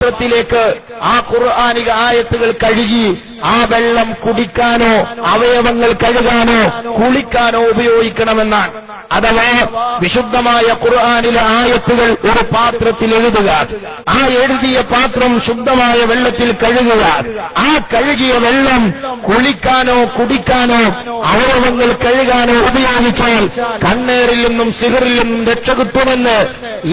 പാത്രത്തിലേക്ക് ആ ഖുർആനിക ആയത്തുകൾ കഴുകി ആ വെള്ളം കുടിക്കാനോ അവയവങ്ങൾ കഴുകാനോ കുളിക്കാനോ ഉപയോഗിക്കണമെന്നാണ്. അഥവാ വിശുദ്ധമായ ഖുർആനിലെ ആയത്തുകൾ ഒരു പാത്രത്തിൽ എഴുതുക, ആ എഴുതിയ പാത്രം ശുദ്ധമായ വെള്ളത്തിൽ കഴുകുക, ആ കഴുകിയ വെള്ളം കുളിക്കാനോ കുടിക്കാനോ അവയവങ്ങൾ കഴുകാനോ ഉപയോഗിച്ചാൽ കണ്ണേറിൽ നിന്നും സിഹറിൽ നിന്നും രക്ഷകിട്ടുമെന്ന്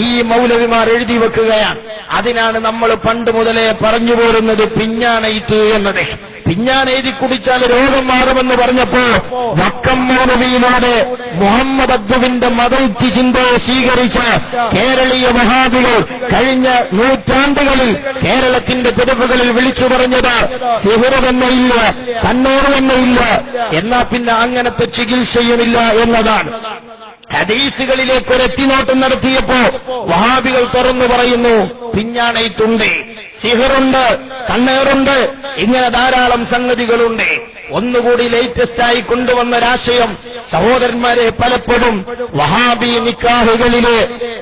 ഈ മൗലവിമാർ എഴുതി വെക്കുകയാണ്. അതിനാണ് നമ്മൾ പണ്ട് മുതലേ പറഞ്ഞു പോരുന്നത് പിഞ്ഞാണെയ്ത്ത് എന്നത്. പിഞ്ഞാനെഴുതി കുടിച്ചാൽ രോഗം മാറുമെന്ന് പറഞ്ഞപ്പോ വക്കം മൗലവിയിലൂടെ മുഹമ്മദ് അബ്ദുവിന്റെ മതൈത്യ ചിന്തയെ സ്വീകരിച്ച കേരളീയ വഹാബികൾ കഴിഞ്ഞ നൂറ്റാണ്ടുകളിൽ കേരളത്തിന്റെ തെരുവുകളിൽ വിളിച്ചു പറഞ്ഞത് സിഹറ് തന്നെ ഇല്ല, കണ്ണൂർ തന്നെ ഇല്ല, എന്നാ പിന്നെ അങ്ങനത്തെ ചികിത്സയുമില്ല എന്നതാണ്. ഹദീസുകളിലേക്ക് ഒരു എത്തിനോട്ടം നടത്തിയപ്പോ വഹാബികൾ തുറന്നു പറയുന്നു പിഞ്ഞാണെയ്ത്തുണ്ട്, സിഹറുണ്ട്, കണ്ണേറുണ്ട്, ഇങ്ങനെ ധാരാളം സംഗതികളുണ്ട്. ഒന്നുകൂടി ലേറ്റസ്റ്റായി കൊണ്ടുവന്നൊരാശയം സഹോദരന്മാരെ, പലപ്പോഴും വഹാബി നിക്കാഹുകളിലെ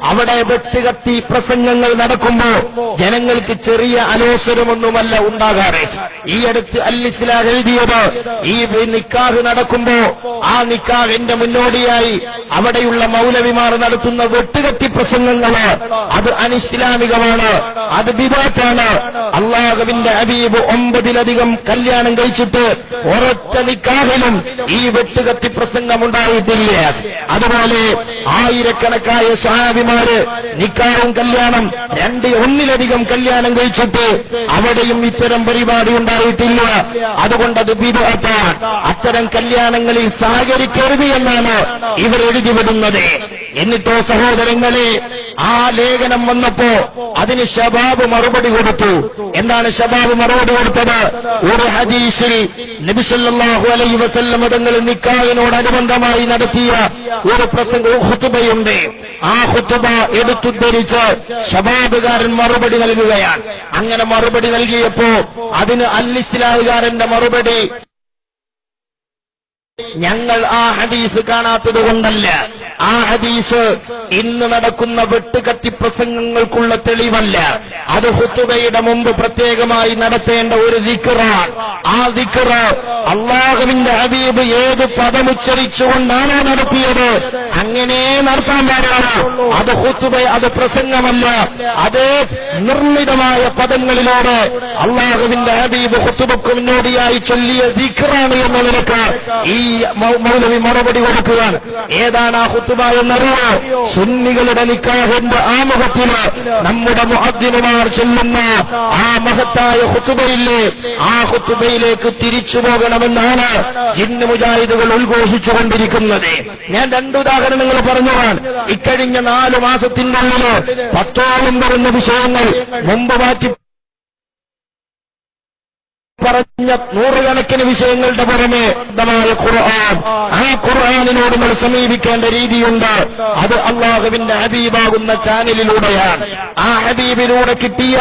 അവിടെ വെട്ടുകത്തി പ്രസംഗങ്ങൾ നടക്കുമ്പോ ജനങ്ങൾക്ക് ചെറിയ അലോസരമൊന്നുമല്ല ഉണ്ടാകാറ്. ഈ അടുത്ത് അൽ-ഇസ്ലാഹ് എഴുതിയത് ഈ നിക്കാഹ് നടക്കുമ്പോ ആ നിക്കാഹിന്റെ മുന്നോടിയായി അവിടെയുള്ള മൗലവിമാർ നടത്തുന്ന വെട്ടുകത്തി പ്രസംഗങ്ങള് അത് അനിസ്ലാമികമാണ്, അത് ബിദ്അത്താണ്. അല്ലാഹുവിന്റെ ഹബീബ് 9-ലധികം കല്യാണം കഴിച്ചിട്ട് ഒരൊറ്റ നിക്കാഹിലും ഈ വെട്ടുകത്തി പ്രസംഗമുണ്ടായിട്ടില്ല. അതുപോലെ ആയിരക്കണക്കായ സ്വഹാബിമാര് നിക്കാഹും കല്യാണം 1-ലധികം കല്യാണം കഴിച്ചിട്ട് അവിടെയും ഇത്തരം പരിപാടി ഉണ്ടായിട്ടില്ല. അതുകൊണ്ടത് ബിദ്അത്താണ്. അത്തരം കല്യാണങ്ങളിൽ സഹകരിക്കരുത് എന്നാണ് ഇവർ എഴുതിവിടുന്നത്. എന്നിട്ടോ സഹോദരങ്ങളെ, ആ ലേഖനം വന്നപ്പോ അതിന് ശബാബ് മറുപടി കൊടുത്തു. എന്താണ് ശബാബ് മറുപടി കൊടുത്തത്? ഒരു ഹദീസിൽ നബി സല്ലല്ലാഹു അലൈഹി വസല്ലം തങ്ങൾ നിക്കാഹിനോടനുബന്ധമായി നടത്തിയ ഒരു ഖുതുബയുണ്ട്. ആ ഖുതുബ എടുത്തുദ്ധരിച്ച് ശബാബുകാരൻ മറുപടി നൽകുകയാണ്. അങ്ങനെ മറുപടി നൽകിയപ്പോ അതിന് അൽ-ഇസ്ലാഹുകാരന്റെ മറുപടി, ഞങ്ങൾ ആ ഹദീസ് കാണാത്തത് കൊണ്ടല്ല, ആ ഹദീസ് ഇന്ന് നടക്കുന്ന വെട്ടുകത്തി പ്രസംഗങ്ങൾക്കുള്ള തെളിവല്ല, അത് ഖുതുബയുടെ മുമ്പ് പ്രത്യേകമായി നടത്തേണ്ട ഒരു ദിക്റാണ്. ആ ദിക്ർ അല്ലാഹുവിന്റെ ഹബീബ് ഏത് പദമുച്ചരിച്ചുകൊണ്ടാണോ നടത്തിയത് അങ്ങനെ നടത്താൻ പാടുള്ളൂ. അത് ഖുതുബ, അത് പ്രസംഗമല്ല, അത് നിർമ്മിതമായ പദങ്ങളിലൂടെ അല്ലാഹുവിന്റെ ഹബീബ് ഖുതുബക്ക് മുന്നോടിയായി ചൊല്ലിയ ദിക്റാണ് എന്ന നിലക്ക് ഈ മൗലവി മറുപടി കൊടുക്കുകയാണ്. ഏതാണ് ആ ഖുതുബ എന്നറിയോ? സുന്നികളുടെ നിക്കാഹിന്റെ ആമുഖത്തിന് നമ്മുടെ മുഅദ്ദിനുമാർ ചൊല്ലുന്ന ആ മഹത്തായ ഖുതുബയില്ലേ, ആ ഖുതുബയിലേക്ക് തിരിച്ചു പോകണമെന്നാണ് ജിന്ന് മുജാഹിദുകൾ ഉദ്ഘോഷിച്ചുകൊണ്ടിരിക്കുന്നത്. ഞാൻ 2 ഉദാഹരണങ്ങൾ പറഞ്ഞതാണ്. ഇക്കഴിഞ്ഞ 4 മാസത്തിനുള്ളിൽ 10ഓളം വരുന്ന വിഷയങ്ങൾ മുമ്പ് മാറ്റി പറഞ്ഞ 100 കണക്കിന് വിഷയങ്ങളുടെ പുറമെ ഖുർആൻ, ആ ഖുർആനിനോട് നമ്മൾ സമീപിക്കേണ്ട രീതിയുണ്ട്. അത് അല്ലാഹുവിന്റെ ഹബീബാകുന്ന ചാനലിലൂടെയാണ്. ആ ഹബീബിലൂടെ കിട്ടിയ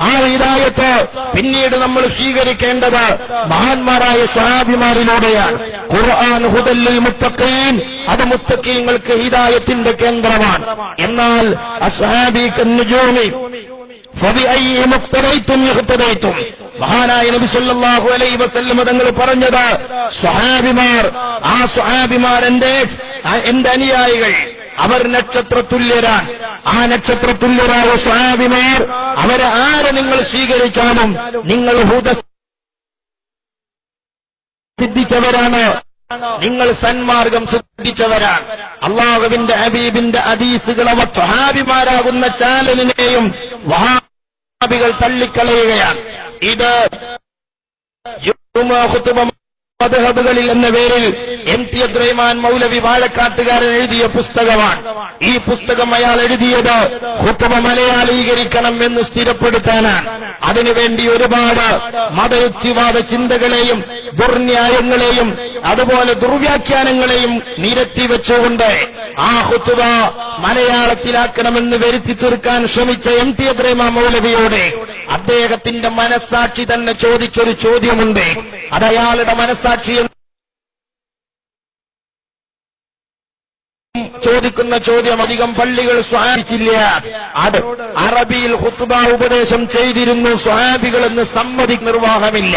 ആ ഹിദായത്ത് പിന്നീട് നമ്മൾ സ്വീകരിക്കേണ്ടത് മഹാന്മാരായ സ്വഹാബിമാരിലൂടെയാണ്. ഖുർആൻ ഹുദൽ ലിൽ മുത്തഖീൻ, അത് മുത്തഖീങ്ങൾക്ക് ഹിദായത്തിന്റെ കേന്ദ്രമാണ്. എന്നാൽ അസ്ഹാബി കന്നുജൂമി ഫബിഅയ്യി മുഖ്തദൈതും യഖ്തദൈതും, മഹാനായ നബി സല്ലല്ലാഹു അലൈഹി വസല്ലം തങ്ങൾ പറഞ്ഞത്, സ്വഹാബിമാർ, ആ സ്വഹാബിമാർ എന്റെ അനുയായികൾ, അവർ നക്ഷത്രതുല്യരാണ്. ആ നക്ഷത്രതുല്യരായ സ്വഹാബിമാർ, അവരെ ആരെ നിങ്ങൾ സ്വീകരിച്ചാലും നിങ്ങൾ ഹുദ സിദ്ധിച്ചവരാണ്, നിങ്ങൾ സന്മാർഗം സിദ്ധിച്ചവരാണ്. അല്ലാഹുവിന്റെ ഹബീബിന്റെ ഹദീസുകളെ സ്വഹാബിമാരാകുന്ന ചാനലിനെയും വഹാബികൾ തള്ളിക്കളയുകയാണ്. ഇത് മദ്ഹബുകളിൽ എന്ന പേരിൽ MT അബ്ദുറഹ്മാൻ മൗലവി വാഴക്കാട്ടുകാരൻ എഴുതിയ പുസ്തകമാണ്. ഈ പുസ്തകം അയാൾ എഴുതിയത് ഖുതുബ മലയാളീകരിക്കണം എന്ന് സ്ഥിരപ്പെടുത്താനാണ്. അതിനുവേണ്ടി ഒരുപാട് മതയുക്തിവാദ ചിന്തകളെയും ദുർന്യായങ്ങളെയും അതുപോലെ ദുർവ്യാഖ്യാനങ്ങളെയും നിരത്തി വെച്ചുകൊണ്ട് ആ ഖുതുബ മലയാളത്തിലാക്കണമെന്ന് വരുത്തി തീർക്കാൻ ശ്രമിച്ച MT അബ്ദുറഹ്മാൻ മൗലവിയോട് അദ്ദേഹത്തിന്റെ മനസ്സാക്ഷി തന്നെ ചോദിച്ചൊരു ചോദ്യമുണ്ട്. അത് അയാളുടെ മനസ്സാക്ഷി ചോദിക്കുന്ന ചോദ്യം, അധികം പള്ളികൾ സ്വഹാബിച്ചില്ല, അത് അറബിയിൽ ഖുത്ബ ഉപദേശം ചെയ്തിരുന്നു സ്വഹാബികൾ എന്ന് സമ്മതിക്ക് നിർവാഹമില്ല.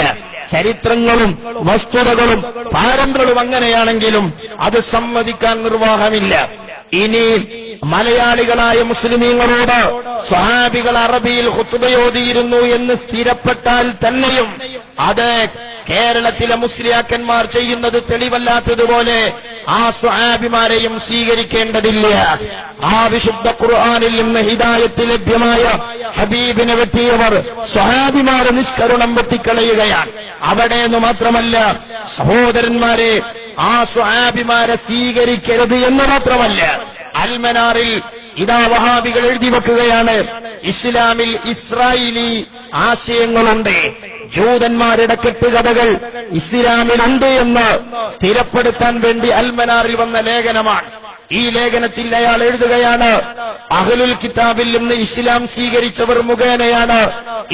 ചരിത്രങ്ങളും വസ്തുതകളും പാരമ്പര്യവും അങ്ങനെയാണെങ്കിലും അത് സമ്മതിക്കാൻ നിർവാഹമില്ല. ഇനി മലയാളികളായ മുസ്ലിമീങ്ങളോട് സ്വഹാബികൾ അറബിയിൽ ഖുത്ബയോതിയിരുന്നു എന്ന് സ്ഥിരപ്പെട്ടാൽ തന്നെയും അത് കേരളത്തിലെ മുസ്ലിയാക്കന്മാർ ചെയ്യുന്നത് തെളിവല്ലാത്തതുപോലെ ആ സ്വഹാബിമാരെയും സ്വീകരിക്കേണ്ടതില്ല. ആ വിശുദ്ധ ഖുർആനിൽ നിന്ന് ഹിദായത്ത് ലഭ്യമായ ഹബീബിനെ വെട്ടിയവർ സ്വഹാബിമാരെ നിഷ്കരുണം വെട്ടിക്കളയുകയാണ്. അവിടെയെന്ന് മാത്രമല്ല സഹോദരന്മാരെ, ആ സ്വഹാബിമാരെ സ്വീകരിക്കരുത് എന്ന് മാത്രമല്ല, അൽമനാറിൽ ഇതാ വഹാബികൾ എഴുതി വെക്കുകയാണ്, ഇസ്ലാമിൽ ഇസ്രായേലി ആശയങ്ങളുണ്ട്, ജൂതന്മാരുടെ കെട്ടുകഥകൾ ഇസ്ലാമിലുണ്ട് എന്ന് സ്ഥിരപ്പെടുത്താൻ വേണ്ടി അൽമനാറിൽ വന്ന ലേഖനമാണ്. ഈ ലേഖനത്തിൽ അയാൾ എഴുതുകയാണ്, അഹ്ലുൽ കിതാബിൽ നിന്ന് ഇസ്ലാം സ്വീകരിച്ചവർ മുഖേനയാണ്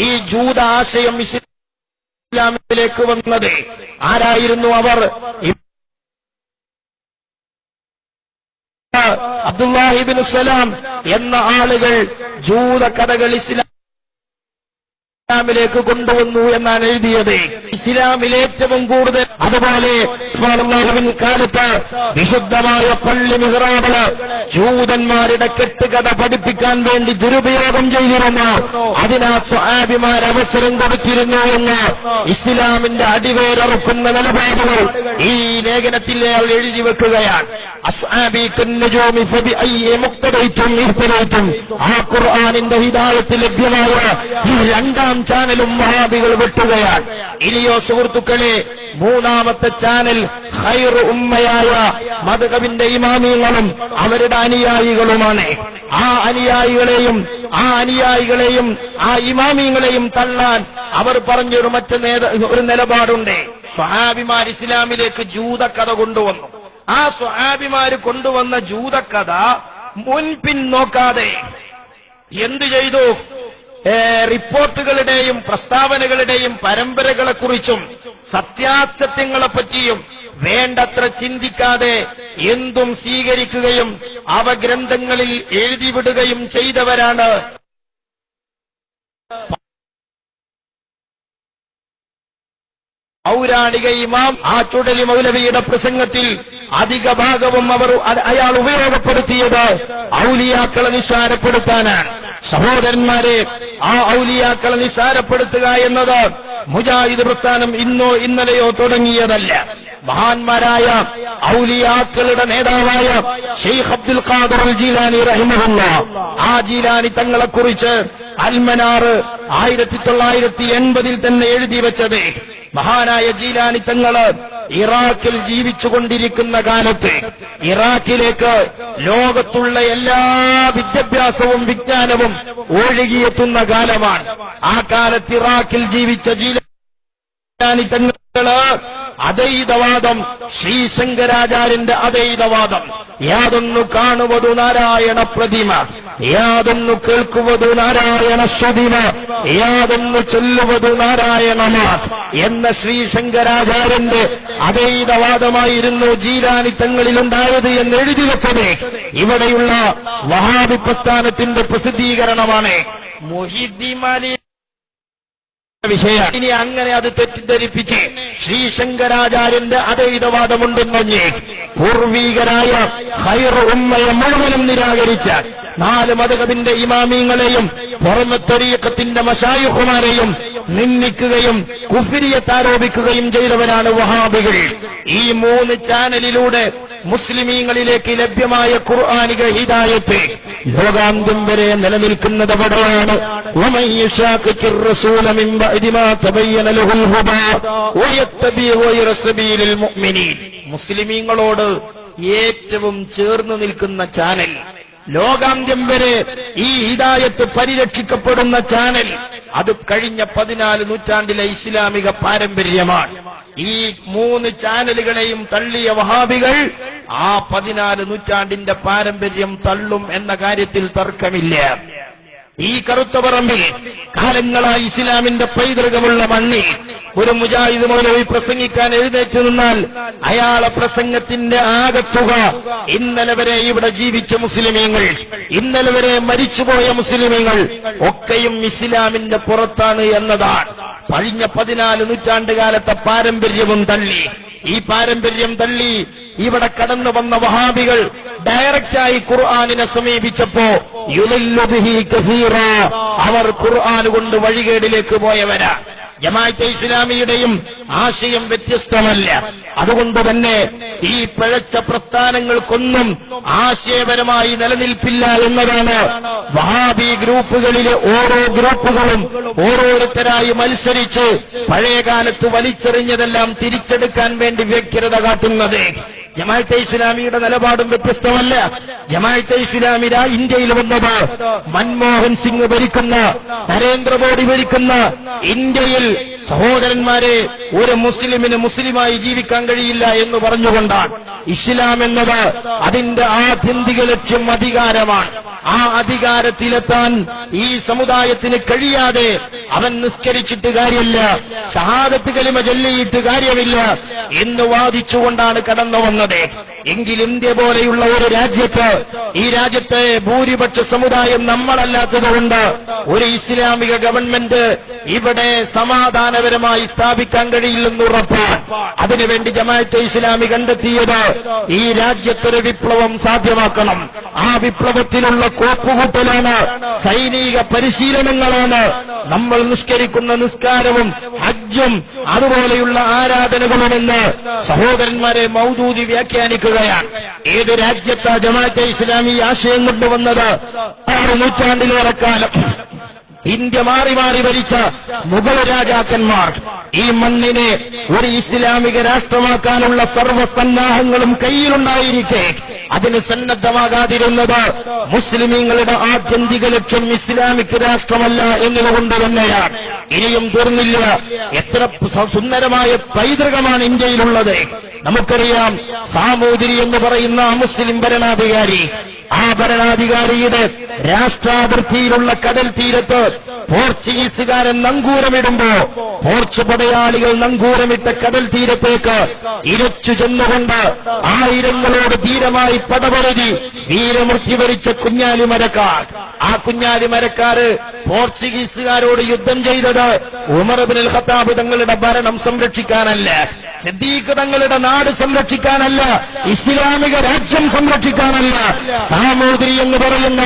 ഈ ജൂത ആശയം ഇസ്ലാമിലേക്ക് വന്നത്. ആരായിരുന്നു അവർ? അബ്ദുല്ലാഹിബ്നു സലാം എന്ന ആളുകൾ ജൂത കഥകൾ ഇസ്ലാമിലേക്ക് കൊണ്ടുവന്നു എന്നാണ് എഴുതിയത്. ഇസ്ലാമിൽ ഏറ്റവും കൂടുതൽ അതുപോലെ കാലത്ത് വിശുദ്ധമായ പള്ളി മിഹ്റാബ് ജൂതന്മാരുടെ കെട്ടുകഥ പഠിപ്പിക്കാൻ വേണ്ടി ദുരുപയോഗം ചെയ്തിരുന്നു. അതിനാ സ്വഹാബിമാർ അവസരം കൊടുത്തിരുന്നു എന്ന് ഇസ്ലാമിന്റെ അടിവേരറുക്കുന്ന നിലപാടുകൾ ഈ ലേഖനത്തിൽ അയാൾ എഴുതി വെക്കുകയാണ്. ആ ഖുർആനിന്റെ ഹിദായത്ത് ലഭ്യമായ ഈ രണ്ടാം ചാനലും വഹാബികൾ വെട്ടുകയാണ്. ഇനിയോ സുഹൃത്തുക്കളെ, മൂന്നാമത്തെ ചാനൽ ഖൈറു ഉമ്മയായ മദ്ഹബിന്റെ ഇമാമിയങ്ങളും അവരുടെ അനുയായികളുമാണ്. ആ അനുയായികളെയും ആ ഇമാമിയങ്ങളെയും തള്ളാൻ അവർ പറഞ്ഞൊരു ഒരു നിലപാടുണ്ട്. സ്വഹാബിമാർ ഇസ്ലാമിലേക്ക് ജൂതക്കഥ കൊണ്ടുവന്നു. ആ സ്വഹാബിമാര് കൊണ്ടുവന്ന ജൂതക്കഥ മുൻപിൻ നോക്കാതെ എന്തു ചെയ്തു? റിപ്പോർട്ടുകളുടെയും പ്രസ്താവനകളുടെയും പരമ്പരകളെക്കുറിച്ചും സത്യാസത്യങ്ങളെപ്പറ്റിയും വേണ്ടത്ര ചിന്തിക്കാതെ എന്തും സ്വീകരിക്കുകയും അവ ഗ്രന്ഥങ്ങളിൽ എഴുതിവിടുകയും ചെയ്തവരാണ് പൗരാണിക ഇമാം ആറ്റുടലി മൗലവിയുടെ പ്രസംഗത്തിൽ അധിക ഭാഗവും അയാൾ ഉപയോഗപ്പെടുത്തിയത് ഔലിയാക്കളെ നിസ്സാരപ്പെടുത്താനാണ്. സഹോദരന്മാരെ, ആ ഔലിയാക്കളെ നിസ്സാരപ്പെടുത്തുക എന്നത് മുജാഹിദ് പ്രസ്ഥാനം ഇന്നോ ഇന്നലെയോ തുടങ്ങിയതല്ല. മഹാന്മാരായ ഔലിയാക്കളുടെ നേതാവായ ശൈഖ് അബ്ദുൽ ഖാദിർ അൽ ജീലാനി റഹിമഹുല്ലാഹ്, ആ ജീലാനി തങ്ങളെക്കുറിച്ച് അൽമനാർ 1980 തന്നെ എഴുതി വെച്ചത്. മഹാനായ ജീലാനി തങ്ങള് ഇറാഖിൽ ജീവിച്ചുകൊണ്ടിരിക്കുന്ന കാലത്ത് ഇറാഖിലേക്ക് ലോകത്തുള്ള എല്ലാ വിദ്യാഭ്യാസവും വിജ്ഞാനവും ഒഴുകിയെത്തുന്ന കാലമാണ്. ആ കാലത്ത് ഇറാഖിൽ ജീവിച്ച ജീലാനി തങ്ങള് അദ്വൈതവാദം, ശ്രീശങ്കരാചാര്യന്റെ അദ്വൈതവാദം, യാതൊന്നു കാണുവതു നാരായണ പ്രതിമ, യാതൊന്നു കേൾക്കുവതു നാരായണ ശ്രുതിമ, യാതൊന്നു ചൊല്ലുവതു നാരായണനാഥ് എന്ന ശ്രീശങ്കരാചാര്യന്റെ അദ്വൈതവാദമായിരുന്നു ജീലാനി തങ്ങളിലുണ്ടായത് എന്ന് എഴുതി വെച്ചത് ഇവിടെയുള്ള വഹാബി പ്രസ്ഥാനത്തിന്റെ പ്രസിദ്ധീകരണമാണ്. മുഹിദ്ദീൻ വിഷയം. ഇനി അങ്ങനെ അത് തെറ്റിദ്ധരിപ്പിച്ച് ശ്രീശങ്കരാചാര്യന്റെ അദ്വൈതവാദമുണ്ടെന്നഞ്ഞ് പൂർവീകരായ ഖൈറു ഉമ്മയെ മുഴുവനും നിരാകരിച്ച 4 മദ്ഹബിന്റെ ഇമാമിങ്ങളെയും പുറമെ തരീഖത്തിന്റെ മശായിഖുമാരെയും നിന്ദിക്കുകയും കുഫ്രിയത്ത് ആരോപിക്കുകയും ചെയ്തവരാണ് വഹാബികൾ. ഈ 3 ചാനലിലൂടെ മുസ്ലിമീങ്ങളിലേക്ക് ലഭ്യമായ ഖുർആനിക ഹിദായത്ത് ലോകാന്ത്യം വരെ നിലനിൽക്കുന്നത് അവിടെയാണ്. മുസ്ലിമീങ്ങളോട് ഏറ്റവും ചേർന്ന് നിൽക്കുന്ന ചാനൽ, ലോകാന്ത്യം വരെ ഈ ഹിദായത്ത് പരിരക്ഷിക്കപ്പെടുന്ന ചാനൽ, അത് കഴിഞ്ഞ 14 നൂറ്റാണ്ടിലെ ഇസ്ലാമിക പാരമ്പര്യമാണ്. ഈ 3 ചാനലുകളെയും തള്ളിയ വഹാബികൾ ആ 14 നൂറ്റാണ്ടിന്റെ പാരമ്പര്യം തള്ളും എന്ന കാര്യത്തിൽ തർക്കമില്ല. ഈ കറുത്തപറമ്പിൽ കാലങ്ങളായി ഇസ്ലാമിന്റെ പൈതൃകമുള്ള മണ്ണിൽ ഒരു മുജാഹിദ് മൗലവി പ്രസംഗിക്കാൻ എഴുന്നേറ്റ് നിന്നാൽ അയാളെ പ്രസംഗത്തിന്റെ ആകത്തുക ഇന്നലെ വരെ ഇവിടെ ജീവിച്ച മുസ്ലിമീങ്ങൾ, ഇന്നലെ വരെ മരിച്ചുപോയ മുസ്ലിമീങ്ങൾ ഒക്കെയും ഇസ്ലാമിന്റെ പുറത്താണ് എന്നതാണ്. കഴിഞ്ഞ 14 നൂറ്റാണ്ടുകാലത്തെ പാരമ്പര്യവും തള്ളി, ഈ പാരമ്പര്യം തള്ളി ഇവിടെ കടന്നു വന്ന വഹാബികൾ ഡയറക്റ്റായി ഖുർആനിനെ സമീപിച്ചപ്പോ യുളില്ലു ബിഹി കസീറ, അവർ ഖുർആൻ കൊണ്ട് വഴികേടിലേക്ക് പോയവരാ. ജമാഅത്തെ ഇസ്ലാമിയുടെയും ആശയം വ്യത്യസ്തമല്ല. അതുകൊണ്ട് തന്നെ ഈ പിഴച്ച പ്രസ്ഥാനങ്ങൾക്കൊന്നും ആശയപരമായി നിലനിൽപ്പില്ല എന്നതാണ് വഹാബി ഗ്രൂപ്പുകളിലെ ഓരോ ഗ്രൂപ്പുകളും ഓരോരുത്തരായി മത്സരിച്ച് പഴയകാലത്ത് വലിച്ചെറിഞ്ഞതെല്ലാം തിരിച്ചെടുക്കാൻ വേണ്ടി വ്യഗ്രത കാട്ടുന്നത്. ജമാഅത്തെ ഇസ്ലാമിയുടെ നിലപാടും വ്യത്യസ്തമല്ല. ജമാഅത്തെ ഇസ്ലാമി ഇന്ത്യയിൽ വന്നത് മൻമോഹൻ സിംഗ് ഭരിക്കുന്ന, നരേന്ദ്രമോദി ഭരിക്കുന്ന ഇന്ത്യയിൽ സഹോദരന്മാരെ ഒരു മുസ്ലിമിന് മുസ്ലിമായി ജീവിക്കാൻ കഴിയില്ല എന്ന് പറഞ്ഞുകൊണ്ടാണ്. ഇസ്ലാം എന്നത് അതിന്റെ ആത്യന്തിക ലക്ഷ്യം അധികാരമാണ്. ആ അധികാരത്തിലെത്താൻ ഈ സമുദായത്തിന് കഴിയാതെ അവൻ നിസ്കരിച്ചിട്ട് കാര്യമില്ല, ഷഹാദത്ത് കലിമ ചൊല്ലിയിട്ട് കാര്യമില്ല എന്ന് വാദിച്ചുകൊണ്ടാണ് കടന്നു വന്നത്. എങ്കിൽ ഇന്ത്യ പോലെയുള്ള ഒരു രാജ്യത്ത്, ഈ രാജ്യത്തെ ഭൂരിപക്ഷ സമുദായം നമ്മളല്ലാത്തതുകൊണ്ട് ഒരു ഇസ്ലാമിക ഗവൺമെന്റ് ഇവിടെ സമാധാനപരമായി സ്ഥാപിക്കാൻ കഴിയില്ലെന്ന് ഉറപ്പാണ്. അതിനുവേണ്ടി ജമാഅത്തെ ഇസ്ലാമി കണ്ടെത്തിയത് ഈ രാജ്യത്തൊരു വിപ്ലവം സാധ്യമാക്കണം. ആ വിപ്ലവത്തിലുള്ള കോപ്പുകൂട്ടലാണ്, സൈനിക പരിശീലനങ്ങളാണ്. നമ്മൾ നിസ്കരിക്കുന്ന നിസ്കാരവും ഹജ്ജും അതുപോലെയുള്ള ആരാധനകളുമെന്ന് സഹോദരന്മാരെ മൗദൂദി വ്യാഖ്യാനിക്കുകയാണ്. ഏത് രാജ്യത്താ ജമാഅത്തെ ഇസ്ലാമി ആശയം കൊണ്ടുവന്നത്? 6 നൂറ്റാണ്ടിലേറെ കാലം ഇന്ത്യ മാറി മാറി ഭരിച്ച മുഗൾ രാജാക്കന്മാർ ഈ മണ്ണിനെ ഒരു ഇസ്ലാമിക രാഷ്ട്രമാക്കാനുള്ള സർവ്വസന്നാഹങ്ങളും കയ്യിലുണ്ടായിരിക്കെ അതിന് സന്നദ്ധമാകാതിരുന്നത് മുസ്ലിമീങ്ങളുടെ ആത്യന്തിക ലക്ഷ്യം ഇസ്ലാമിക് രാഷ്ട്രമല്ല എന്നതുകൊണ്ട് തന്നെയാണ്. ഇനിയും തീർന്നില്ല. എത്ര സുന്ദരമായ പൈതൃകമാണ് ഇന്ത്യയിലുള്ളത്. നമുക്കറിയാം, സാമൂതിരി എന്ന് പറയുന്ന മുസ്ലിം ഭരണാധികാരി, ആ ഭരണാധികാരിയുടെ രാഷ്ട്രാതിർത്തിയിലുള്ള കടൽ തീരത്ത് പോർച്ചുഗീസുകാരൻ നങ്കൂരമിടുമ്പോ പോർച്ചു പടയാളികൾ നങ്കൂരമിട്ട കടൽ തീരത്തേക്ക് ഇരച്ചു ചെന്നുകൊണ്ട് ആയിരങ്ങളോട് ധീരമായി പടപൊരുതി വീരമൃത്യു വരിച്ച കുഞ്ഞാലിമരക്കാർ. ആ കുഞ്ഞാലിമരക്കാര് പോർച്ചുഗീസുകാരോട് യുദ്ധം ചെയ്തത് ഉമർ ഇബ്നുൽ ഖത്താബ് തങ്ങളുടെ ഭരണം സംരക്ഷിക്കാനല്ല, സിദ്ദീഖ് തങ്ങളുടെ നാട് സംരക്ഷിക്കാനല്ല, ഇസ്ലാമിക രാജ്യം സംരക്ഷിക്കാനല്ല. സാമൂതിരി എന്ന് പറയുന്ന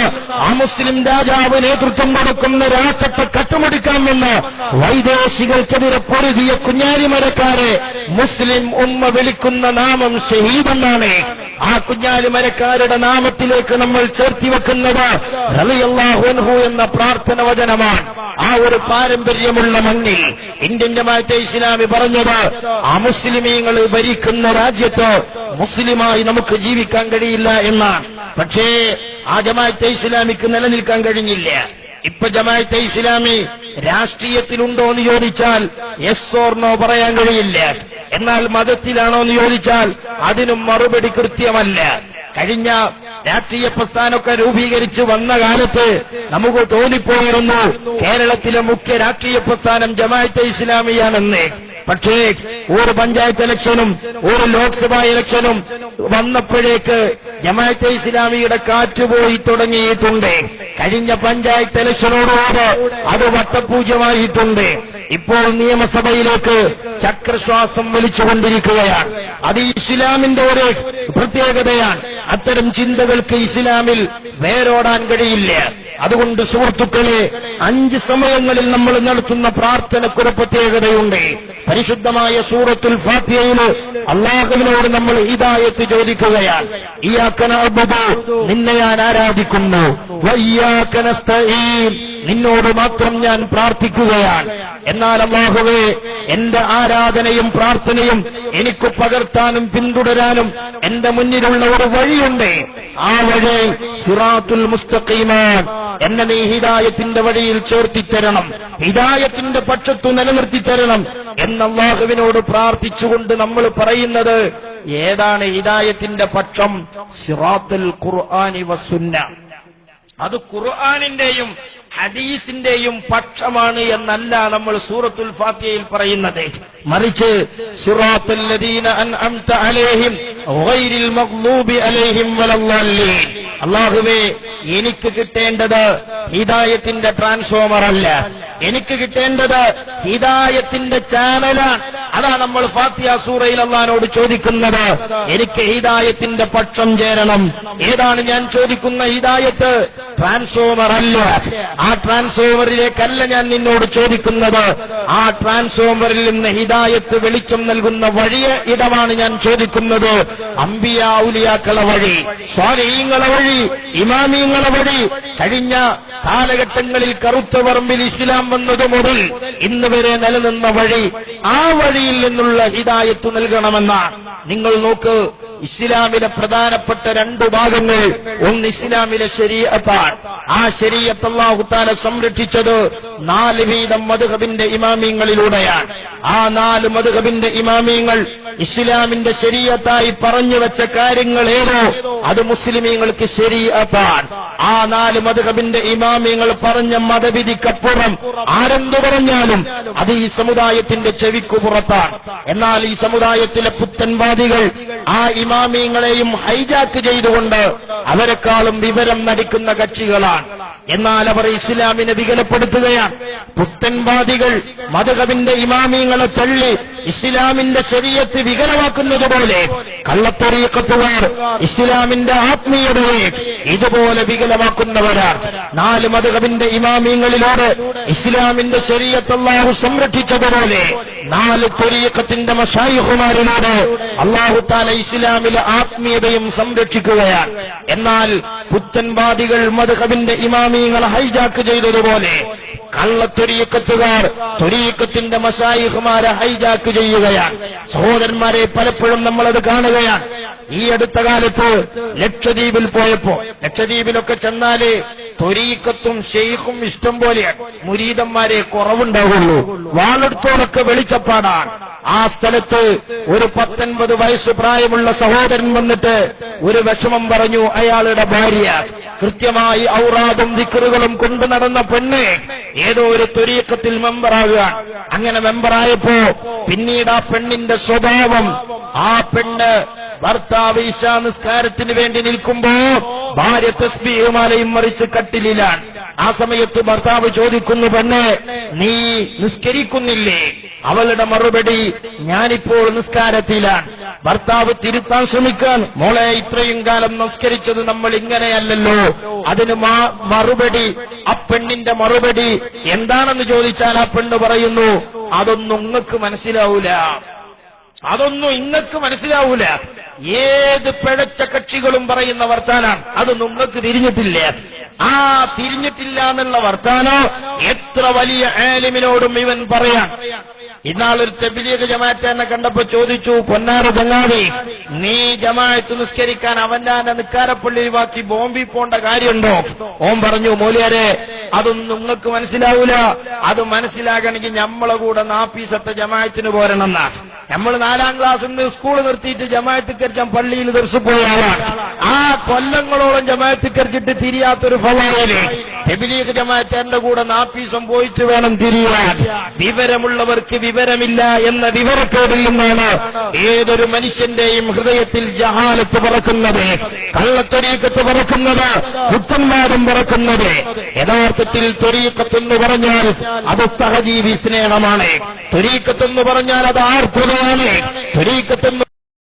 ആ മുസ്ലിം രാജാവ് നേതൃത്വം കൊടുക്കുന്ന രാഷ്ട്രത്തെ കട്ടുമുടിക്കാമെന്ന് വൈദേശികൾക്കെതിരെ പൊരുതിയ കുഞ്ഞാലിമരക്കാരെ മുസ്ലിം ഉമ്മ വിളിക്കുന്ന നാമം ഷഹീദെന്നാണ്. ആ കുഞ്ഞാലിമരക്കാരുടെ നാമത്തിലേക്ക് നമ്മൾ ചേർത്തിവെക്കുന്നത് റളിയല്ലാഹു അൻഹു എന്ന പ്രാർത്ഥന വചനമാണ്. ആ ഒരു പാരമ്പര്യമുള്ള മണ്ണിൽ ഇന്ത്യൻ ജമാഅത്തെ ഇസ്ലാമി പറഞ്ഞത് ആ മുസ്ലിമീങ്ങൾ ഭരിക്കുന്ന രാജ്യത്ത് മുസ്ലിമായി നമുക്ക് ജീവിക്കാൻ കഴിയില്ല എന്നാണ്. പക്ഷേ ആ ജമാഅത്തെ ഇസ്ലാമിക്ക് നിലനിൽക്കാൻ കഴിഞ്ഞില്ല. ഇപ്പൊ ജമാഅത്തെ ഇസ്ലാമി രാഷ്ട്രീയത്തിലുണ്ടോ എന്ന് ചോദിച്ചാൽ യെസ് ഓർ നോ പറയാൻ കഴിയില്ല. എന്നാൽ മതത്തിലാണോ എന്ന് ചോദിച്ചാൽ അതിനും മറുപടി കൃത്യമല്ല. കഴിഞ്ഞ രാഷ്ട്രീയ പ്രസ്ഥാനമൊക്കെ രൂപീകരിച്ച് വന്ന കാലത്ത് നമുക്ക് തോന്നിപ്പോയിരുന്നു കേരളത്തിലെ മുഖ്യ രാഷ്ട്രീയ പ്രസ്ഥാനം ജമാഅത്തെ ഇസ്ലാമിയാണെന്ന്. പക്ഷേ ഒരു പഞ്ചായത്ത് ഇലക്ഷനും ഒരു ലോക്സഭാ ഇലക്ഷനും വന്നപ്പോഴേക്ക് ജമാഅത്തെ ഇസ്ലാമിയുടെ കാറ്റുപോയി തുടങ്ങിയിട്ടുണ്ട്. കഴിഞ്ഞ പഞ്ചായത്ത് ഇലക്ഷനോടോട് അത് വട്ടപൂജ്യമായിട്ടുണ്ട്. ഇപ്പോൾ നിയമസഭയിലേക്ക് ചക്രശ്വാസം വലിച്ചുകൊണ്ടിരിക്കുകയാണ്. അത് ഇസ്ലാമിന്റെ ഒരു പ്രത്യേകതയാണ്. അത്തരം ചിന്തകൾക്ക് ഇസ്ലാമിൽ വേരോടാൻ കഴിയില്ല. അതുകൊണ്ട് സുഹൃത്തുക്കളെ, 5 സമയങ്ങളിൽ നമ്മൾ നടത്തുന്ന പ്രാർത്ഥനയ്ക്കൊരു പ്രത്യേകതയുണ്ട്. പരിശുദ്ധമായ സൂറത്തുൽ ഫാത്തിഹയിൽ അല്ലാഹുവിനോട് നമ്മൾ ഹിദായത്ത് ചോദിക്കുകയാണ്. ഇയ്യാക നഅ്ബുദു, നിന്നെ ഞാൻ ആരാധിക്കുന്നു, വഇയ്യാക നസ്തഈൻ, നിന്നോട് മാത്രം ഞാൻ പ്രാർത്ഥിക്കുകയാണ്. എന്നാൽ അല്ലാഹുവേ, എന്റെ ആരാധനയും പ്രാർത്ഥനയും എനിക്ക് പകർത്താനും പിന്തുടരാനും എന്റെ മുന്നിലുള്ള ഒരു വഴിയുണ്ട്. ആ വഴി സിറാത്തുൽ മുസ്തഖീമാണ്. എന്നെ നീ ഹിദായത്തിന്റെ വഴിയിൽ ചേർത്തിത്തരണം, ഹിദായത്തിന്റെ പക്ഷത്തു നിലനിർത്തിത്തരണം എന്ന് അല്ലാഹുവിനോട് പ്രാർത്ഥിച്ചുകൊണ്ട് നമ്മൾ പറയുന്നത് ഏതാണ് ഹിദായത്തിന്റെ പക്ഷം? സിറാത്തുൽ ഖുർആനി വസുന്ന. അത് ഖുർആനിന്റെയും ഹദീസിന്റെയും പക്ഷമാണ് എന്നല്ല നമ്മൾ സൂറത്തുൽ ഫാത്തിഹയിൽ പറയുന്നത്. മറിച്ച് സിറാത്തൽ ലദീന അൻഅംത അലൈഹിം ഗൈറിൽ മഗ്ലൂബി അലൈഹിം വലദ്ദാല്ലീൻ. അല്ലാഹുവേ, എനിക്ക് കിട്ടേണ്ടത് ഹിദായത്തിന്റെ ട്രാൻസ്ഫോമർ അല്ല, എനിക്ക് കിട്ടേണ്ടത് ഹിദായത്തിന്റെ ചാനലാണ്. അതാ നമ്മൾ ഫാത്തിഹ സൂറയിൽ അല്ലാഹുവോട് ചോദിക്കുന്നത്. എനിക്ക് ഹിദായത്തിന്റെ പക്ഷം ചേരണം. ഏതാണ് ഞാൻ ചോദിക്കുന്ന ഹിദായത്ത്? ട്രാൻസ്ഫോമർ അല്ല. ആ ട്രാൻസ്ഫോമറിലേക്കല്ല ഞാൻ നിന്നോട് ചോദിക്കുന്നത്. ആ ട്രാൻസ്ഫോമറിൽ നിന്ന് ഹിദായത്ത് വെളിച്ചം നൽകുന്ന വഴിയ ഇടമാണ് ഞാൻ ചോദിക്കുന്നത്. അംബിയാ ഔലിയാക്കളെ വഴി, സ്വാലിഹീങ്ങളെ വഴി, ഇമാമിയങ്ങളെ വഴി. കഴിഞ്ഞ കാലഘട്ടങ്ങളിൽ കറുത്ത പറമ്പിൽ ഇസ്ലാം വന്നതു മുതൽ ഇന്ന് വരെ നിലനിന്ന വഴി, ആ വഴിയിൽ നിന്നുള്ള ഹിദായത്ത് നൽകണമെന്നാണ്. നിങ്ങൾ നോക്ക്, ഇസ്ലാമിലെ പ്രധാനപ്പെട്ട രണ്ട് ഭാഗങ്ങൾ. ഒന്ന് ഇസ്ലാമിലെ ശരീഅത്താണ്. ആ ശരീഅത്ത് അല്ലാഹു തആല സംരക്ഷിച്ചത് 4 വീതം മദ്ഹബിന്റെ ഇമാമിയങ്ങളിലൂടെയാണ്. ആ 4 മദ്ഹബിന്റെ ഇമാമിയങ്ങൾ ഇസ്ലാമിന്റെ ശരീഅത്തായി പറഞ്ഞു വെച്ച കാര്യങ്ങൾ ഏതോ അത് മുസ്ലിമീങ്ങൾക്ക് ശരീഅത്താണ്. ആ 4 മദ്ഹബിന്റെ ഇമാമിയങ്ങൾ പറഞ്ഞ മതവിധിക്കപ്പുറം ആരെന്തു പറഞ്ഞാലും അത് ഈ സമുദായത്തിന്റെ ചെവിക്കു പുറത്താണ്. എന്നാൽ ഈ സമുദായത്തിലെ പുത്തൻവാദികൾ ആ ഇമാമിയങ്ങളെയും ഹൈജാക്ക് ചെയ്തുകൊണ്ട് അവരെക്കാളും വിവരം നടിക്കുന്ന കക്ഷികളാണ്. എന്നാൽ അവർ ഇസ്ലാമിനെ വികലപ്പെടുത്തുകയാണ്. പുത്തൻവാദികൾ മദ്ഹബിന്റെ ഇമാമിയങ്ങളെ തള്ളി ഇസ്ലാമിന്റെ ശരീഅത്ത് വികലമാക്കുന്നത് പോലെ കള്ളത്വരീഖത്തുകാർ ഇസ്ലാമിന്റെ ആത്മീയതയെ ഇതുപോലെ വികലമാക്കുന്നവരാണ്. 4 മദ്ഹബിന്റെ ഇമാമിയങ്ങളിലൂടെ ഇസ്ലാമിന്റെ ശരീഅത്ത് അല്ലാഹു സംരക്ഷിച്ചതുപോലെ 4 ത്വരീഖത്തിന്റെ മശായിഖുമാരിലൂടെ അല്ലാഹു തആല ഇസ്ലാമിലെ ആത്മീയതയും സംരക്ഷിക്കുകയാണ്. എന്നാൽ പുത്തൻവാദികൾ മദ്ഹബിന്റെ ഇമാമിയങ്ങളെ ഹൈജാക്ക് ചെയ്തതുപോലെ കള്ളത്വരീഖത്തുകാർ ത്വരീഖത്തിന്റെ മശായിഖുമാരെ ഹൈജാക്ക് ചെയ്യുകയാണ്. സഹോദരന്മാരെ, പലപ്പോഴും നമ്മളത് കാണുകയാണ്. ഈ അടുത്ത കാലത്ത് ലക്ഷദ്വീപിൽ പോയപ്പോ, ലക്ഷദ്വീപിലൊക്കെ ചെന്നാല് ത്വരീഖത്തും ഷെയ്ഖും ഇഷ്ടം പോലെയാണ്. മുരീദന്മാരെ കുറവുണ്ടാവുള്ളൂ. വാളെടുത്തോടൊക്കെ വെളിച്ചപ്പാടാണ്. ആ സ്ഥലത്ത് ഒരു 19 വയസ്സ് പ്രായമുള്ള സഹോദരൻ വന്നിട്ട് ഒരു വിഷമം പറഞ്ഞു. അയാളുടെ ഭാര്യ കൃത്യമായി ഔറാദും ദിക്റുകളും കൊണ്ടു നടന്ന പെണ്ണ് ഏതോ ഒരു ത്വരീഖത്തിൽ മെമ്പറാകുകയാണ്. അങ്ങനെ മെമ്പറായപ്പോ പിന്നീട് ആ പെണ്ണിന്റെ സ്വഭാവം, ആ പെണ്ണ് ഭർത്താവ് ഇശാ നിസ്കാരത്തിന് വേണ്ടി നിൽക്കുമ്പോ ഭാര്യ തസ്ബീഹ് മാലയും മറിച്ച് കട്ടിലിലാണ്. ആ സമയത്ത് ഭർത്താവ് ചോദിക്കുന്നു, പെണ്ണെ, നീ നിസ്കരിക്കുന്നില്ലേ? അവളുടെ മറുപടി, ഞാനിപ്പോൾ നിസ്കാരത്തിലാണ്. ഭർത്താവ് തിരുത്താൻ ശ്രമിക്കാൻ, മോളെ, ഇത്രയും കാലം നമസ്കരിച്ചത് നമ്മൾ ഇങ്ങനെയല്ലല്ലോ. അതിന് മറുപടി, ആ പെണ്ണിന്റെ മറുപടി എന്താണെന്ന് ചോദിച്ചാൽ ആ പെണ്ണ് പറയുന്നു, അതൊന്നും ഇങ്ങക്ക് മനസ്സിലാവൂല, അതൊന്നും ഇങ്ങക്ക് മനസ്സിലാവൂല. ഏത് പിഴച്ച കക്ഷികളും പറയുന്ന വർത്താനാണ്. അതൊന്നും ഇങ്ങക്ക് തിരിഞ്ഞിട്ടില്ല. ആ തിരിഞ്ഞിട്ടില്ല എന്നുള്ള വർത്താനോ എത്ര വലിയ ആലിമിനോടും ഇവൻ പറയാൻ. ഇന്നാളൊരു തബ്ലീഗ് ജമാഅത്ത് എന്നെ കണ്ടപ്പോ ചോദിച്ചു, പൊന്നാര ചങ്ങാതി, നീ ജമാഅത്ത് നിസ്കരിക്കാൻ അവന്റെ നിക്കാരപ്പള്ളി ബാക്കി ബോംബി പോണ്ട കാര്യമുണ്ടോ? ഓൻ പറഞ്ഞു, മൗലിയാരെ, അതൊന്നും നിങ്ങൾക്ക് മനസ്സിലാവൂല. അത് മനസ്സിലാകണമെങ്കിൽ നമ്മളെ കൂടെ 40 ജമാഅത്തിന് പോരണമെന്നാ. നമ്മൾ 4ാം ക്ലാസ്സിൽ നിന്ന് സ്കൂൾ നിർത്തിയിട്ട് ജമാഅത്ത് കരിച്ചാൻ പള്ളിയിൽ ദർസ് പോയ ആളാണ്. ആ കൊല്ലങ്ങളോളം ജമാഅത്ത് കരിച്ചിട്ട് തിരിയാത്തൊരു ഫവായില് തബ്ലീഗ് ജമാഅത്തിന്റെ കൂടെ 40 പോയിട്ട് വേണം തിരിയാൻ. വിവരമുള്ളവർക്ക് വിവരമില്ല എന്ന വിവരത്തോടിൽ നിന്നാണ് ഏതൊരു മനുഷ്യന്റെയും ഹൃദയത്തിൽ ജഹാലത്ത് പറക്കുന്നത്, കള്ളത്വരീഖത്ത് പറക്കുന്നത്, പുത്തൻവാദം പറക്കുന്നത്. യഥാർത്ഥത്തിൽ ത്വരീഖത്തെന്ന് പറഞ്ഞാൽ അത് സഹജീവി സ്നേഹമാണ്. ത്വരീഖത്തെന്ന് പറഞ്ഞാൽ അത് ആർദ്രതയാണ്. ത്വരീഖത്തെന്ന്